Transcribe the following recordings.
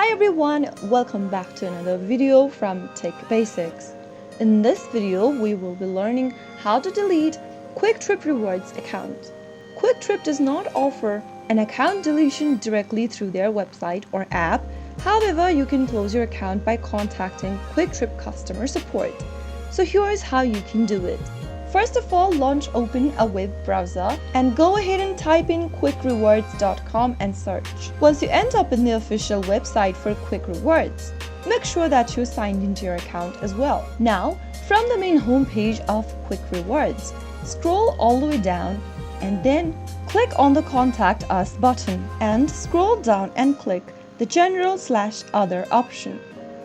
Hi everyone, welcome back to another video from Tech Basics. In this video, we will be learning how to delete Kwik Trip Rewards account. Kwik Trip does not offer an account deletion directly through their website or app. However, you can close your account by contacting Kwik Trip customer support. So here's how you can do it. First of all, open a web browser and go ahead and type in kwikrewards.com and search. Once you end up in the official website for Kwik Rewards, make sure that you're signed into your account as well. Now, from the main homepage of Kwik Rewards, scroll all the way down and then click on the Contact Us button and scroll down and click the General/Other option.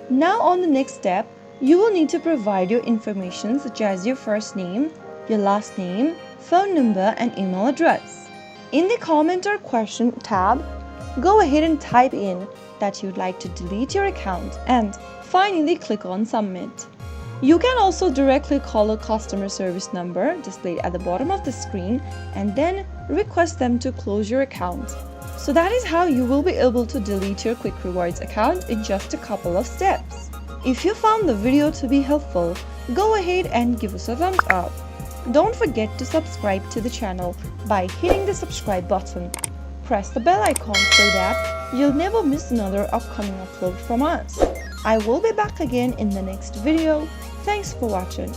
Now on the next step, you will need to provide your information such as your first name, your last name, phone number and email address. In the comment or question tab, go ahead and type in that you'd like to delete your account and finally click on submit. You can also directly call a customer service number displayed at the bottom of the screen and then request them to close your account. So that is how you will be able to delete your Kwik Rewards account in just a couple of steps. If you found the video to be helpful, go ahead and give us a thumbs up. Don't forget to subscribe to the channel by hitting the subscribe button. Press the bell icon so that you'll never miss another upcoming upload from us. I will be back again in the next video. Thanks for watching.